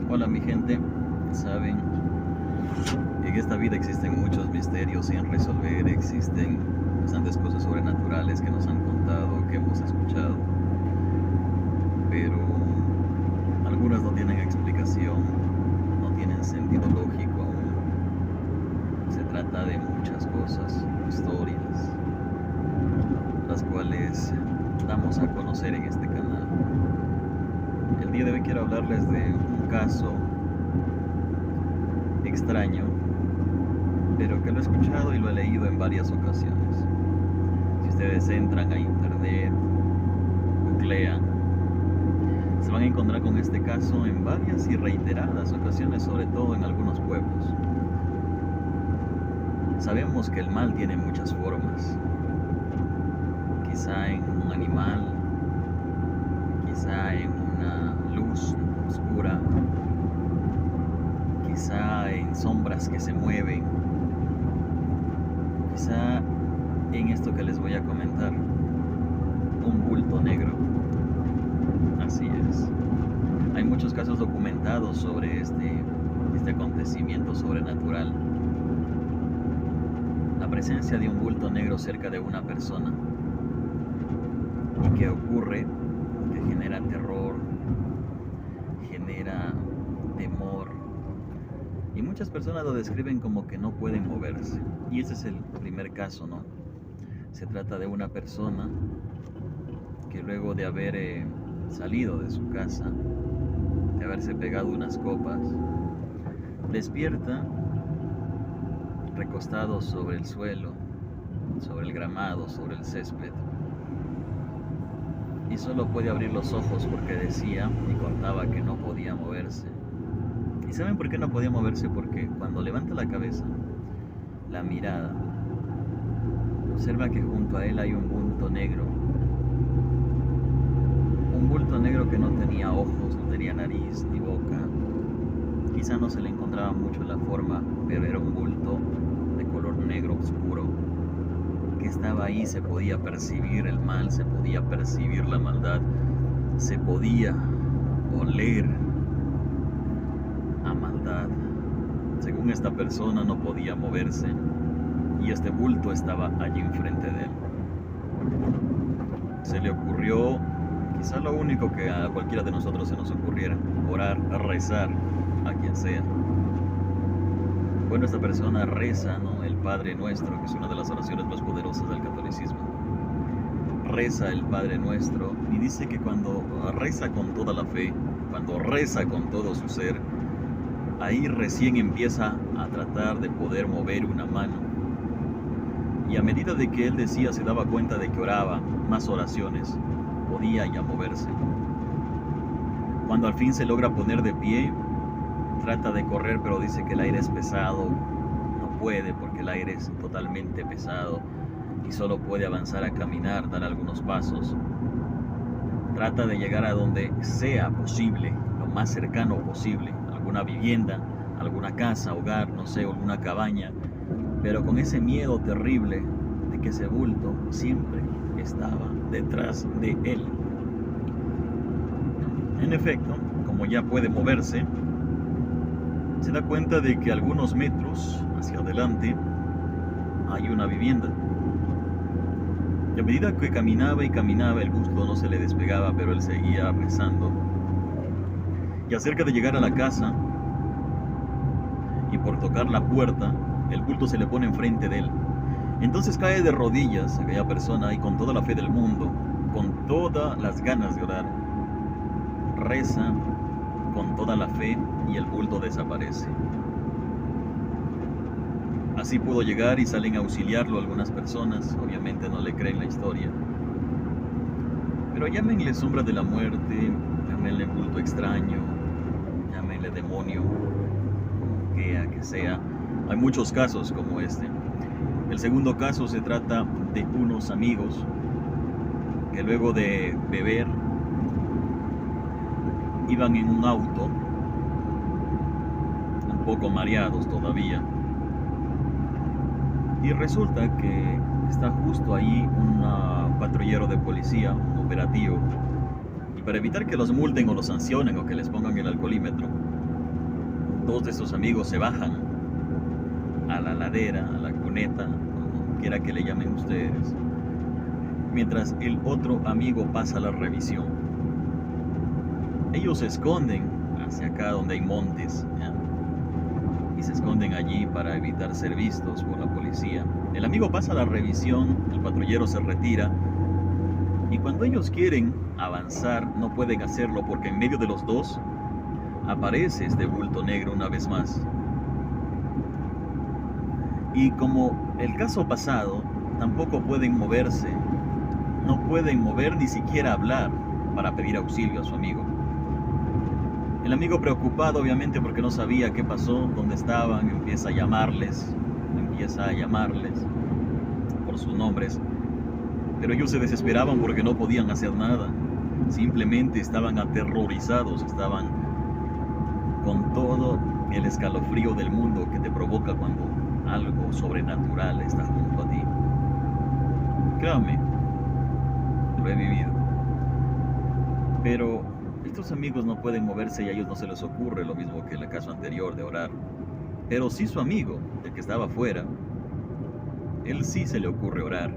Hola mi gente, saben, en esta vida existen muchos misterios sin resolver, existen bastantes cosas sobrenaturales que nos han contado, que hemos escuchado, pero algunas no tienen explicación, no tienen sentido lógico aún. Se trata de muchas cosas, historias, las cuales damos a conocer en este canal. El día de hoy quiero hablarles de un caso extraño, pero que lo he escuchado y lo he leído en varias ocasiones. Si ustedes entran a internet, googlean, se van a encontrar con este caso en varias y reiteradas ocasiones, sobre todo en algunos pueblos. Sabemos que el mal tiene muchas formas, quizá en un animal, quizá en una luz oscura, quizá en sombras que se mueven, quizá en esto que les voy a comentar, un bulto negro. Así es. Hay muchos casos documentados sobre este acontecimiento sobrenatural. La presencia de un bulto negro cerca de una persona y que ocurre, que genera terror, genera temor, y muchas personas lo describen como que no pueden moverse. Y ese es el primer caso, ¿no? Se trata de una persona que luego de haber salido de su casa, de haberse pegado unas copas, despierta recostado sobre el suelo, sobre el gramado, sobre el césped, y solo puede abrir los ojos porque decía y contaba que no podía moverse. ¿Y saben por qué no podía moverse? Porque cuando levanta la cabeza, la mirada, observa que junto a él hay un bulto negro. Un bulto negro que no tenía ojos, no tenía nariz ni boca. Quizá no se le encontraba mucho la forma, pero era un bulto de color negro oscuro que estaba ahí. Se podía percibir el mal, se podía percibir la maldad, se podía oler a maldad. Según esta persona, no podía moverse y este bulto estaba allí enfrente de él. Se le ocurrió quizá lo único que a cualquiera de nosotros se nos ocurriera: orar, rezar a quien sea. Bueno, esta persona reza, ¿no?, el Padre Nuestro, que es una de las oraciones más poderosas del catolicismo. Reza el Padre Nuestro y dice que cuando reza con toda la fe, cuando reza con todo su ser, ahí recién empieza a tratar de poder mover una mano. Y a medida de que él decía, se daba cuenta de que oraba más oraciones, podía ya moverse. Cuando al fin se logra poner de pie, trata de correr, pero dice que el aire es pesado, no puede porque el aire es totalmente pesado y solo puede avanzar a caminar, dar algunos pasos. Trata de llegar a donde sea posible, lo más cercano posible, alguna vivienda, alguna casa, hogar, no sé, alguna cabaña, pero con ese miedo terrible de que ese bulto siempre estaba detrás de él. En efecto, como ya puede moverse, se da cuenta de que algunos metros hacia adelante hay una vivienda. Y a medida que caminaba y caminaba, el bulto no se le despegaba, pero él seguía rezando. Y acerca de llegar a la casa, y por tocar la puerta, el bulto se le pone enfrente de él. Entonces cae de rodillas aquella persona y con toda la fe del mundo, con todas las ganas de orar, reza con toda la fe y el bulto desaparece. Así pudo llegar y salen a auxiliarlo algunas personas. Obviamente no le creen la historia, pero llámenle sombra de la muerte, llámenle bulto extraño, llámenle demonio, que sea. Hay muchos casos como este. El segundo caso se trata de unos amigos que luego de beber iban en un auto, un poco mareados todavía, y resulta que está justo ahí un patrullero de policía, un operativo, y para evitar que los multen o los sancionen o que les pongan el alcoholímetro, dos de sus amigos se bajan a la ladera, a la cuneta, como quiera que le llamen ustedes, mientras el otro amigo pasa la revisión. Ellos se esconden hacia acá donde hay montes, ¿ya? Y se esconden allí para evitar ser vistos por la policía. El amigo pasa la revisión, el patrullero se retira, y cuando ellos quieren avanzar no pueden hacerlo porque en medio de los dos aparece este bulto negro una vez más. Y como el caso pasado, tampoco pueden moverse, no pueden mover ni siquiera hablar para pedir auxilio a su amigo. El amigo, preocupado obviamente porque no sabía qué pasó, dónde estaban, empieza a llamarles por sus nombres, pero ellos se desesperaban porque no podían hacer nada, simplemente estaban aterrorizados, estaban con todo el escalofrío del mundo que te provoca cuando algo sobrenatural está junto a ti. Créame, lo he vivido. Pero estos amigos no pueden moverse y a ellos no se les ocurre lo mismo que en el caso anterior de orar. Pero sí su amigo, el que estaba afuera, él sí se le ocurre orar,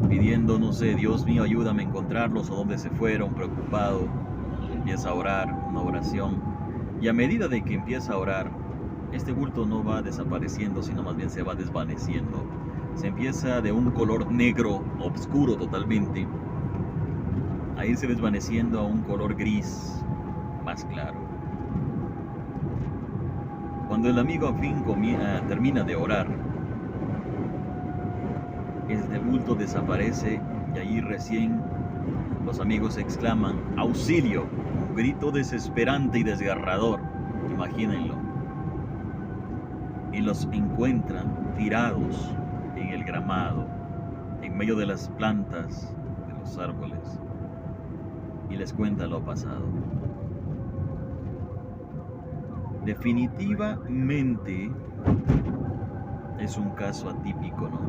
pidiendo, no sé, Dios mío, ayúdame a encontrarlos o dónde se fueron, preocupado. Empieza a orar, una oración. Y a medida de que empieza a orar, este bulto no va desapareciendo, sino más bien se va desvaneciendo. Se empieza de un color negro, oscuro totalmente, a irse desvaneciendo a un color gris más claro. Cuando el amigo al fin termina de orar, este bulto desaparece y ahí recién los amigos exclaman ¡auxilio! Un grito desesperante y desgarrador, imagínenlo. Y los encuentran tirados en el gramado, en medio de las plantas, de los árboles, y les cuenta lo pasado. Definitivamente es un caso atípico, ¿no?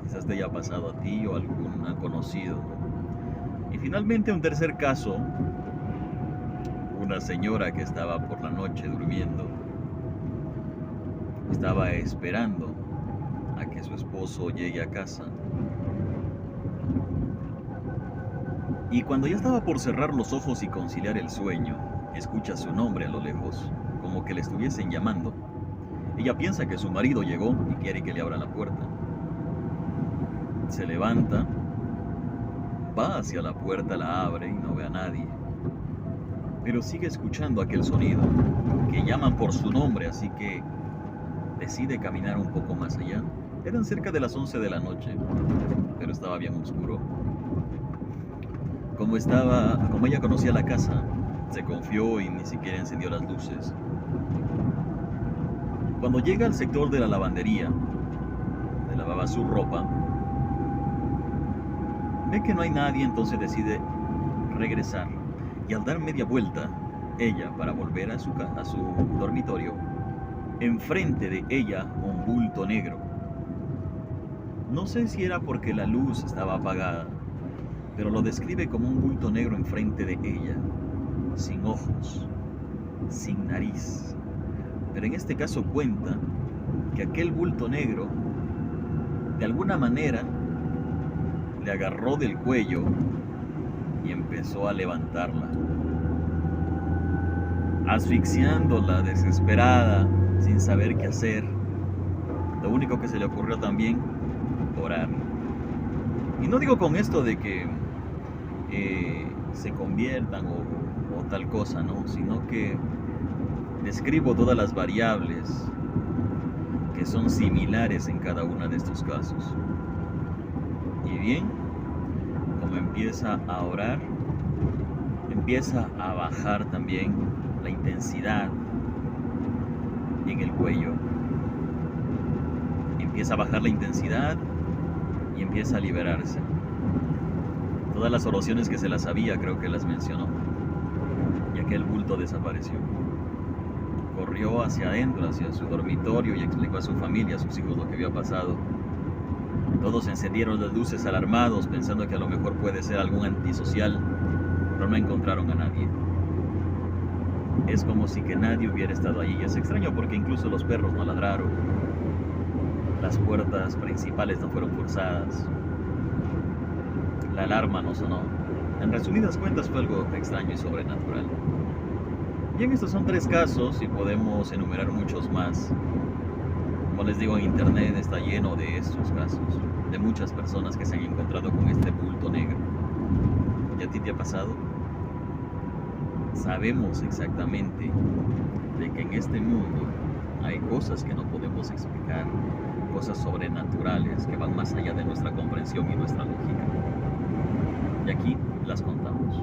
Quizás te haya pasado a ti o a algún conocido, ¿no? Y finalmente un tercer caso, una señora que estaba por la noche durmiendo, estaba esperando a que su esposo llegue a casa. Y cuando ya estaba por cerrar los ojos y conciliar el sueño, escucha su nombre a lo lejos, como que le estuviesen llamando. Ella piensa que su marido llegó y quiere que le abra la puerta. Se levanta, va hacia la puerta, la abre y no ve a nadie. Pero sigue escuchando aquel sonido, que llaman por su nombre, así que decide caminar un poco más allá. Eran cerca de las 11 de la noche, pero estaba bien oscuro. Como ella conocía la casa, se confió y ni siquiera encendió las luces. Cuando llega al sector de la lavandería, donde lavaba su ropa, ve que no hay nadie, entonces decide regresar. Y al dar media vuelta, ella, para volver a su dormitorio, enfrente de ella un bulto negro. No sé si era porque la luz estaba apagada, pero lo describe como un bulto negro enfrente de ella, sin ojos, sin nariz. Pero en este caso cuenta que aquel bulto negro, de alguna manera, le agarró del cuello y empezó a levantarla, asfixiándola, desesperada, sin saber qué hacer. Lo único que se le ocurrió también, orar. Y no digo con esto de que se conviertan o tal cosa, ¿no? Sino que describo todas las variables que son similares en cada uno de estos casos. Y bien, como empieza a orar, empieza a bajar también la intensidad en el cuello. Empieza a bajar la intensidad y empieza a liberarse. Todas las oraciones que se las sabía, creo que las mencionó. Y aquel bulto desapareció. Corrió hacia adentro, hacia su dormitorio, y explicó a su familia, a sus hijos, lo que había pasado. Todos encendieron las luces alarmados, pensando que a lo mejor puede ser algún antisocial, pero no encontraron a nadie. Es como si que nadie hubiera estado allí. Es extraño porque incluso los perros no ladraron, las puertas principales no fueron forzadas, la alarma no sonó. En resumidas cuentas fue algo extraño y sobrenatural. Bien, estos son 3 casos y podemos enumerar muchos más. Como les digo, en internet está lleno de estos casos, de muchas personas que se han encontrado con este bulto negro. ¿Y a ti te ha pasado? Sabemos exactamente de que en este mundo hay cosas que no podemos explicar, cosas sobrenaturales que van más allá de nuestra comprensión y nuestra lógica. Y aquí las contamos.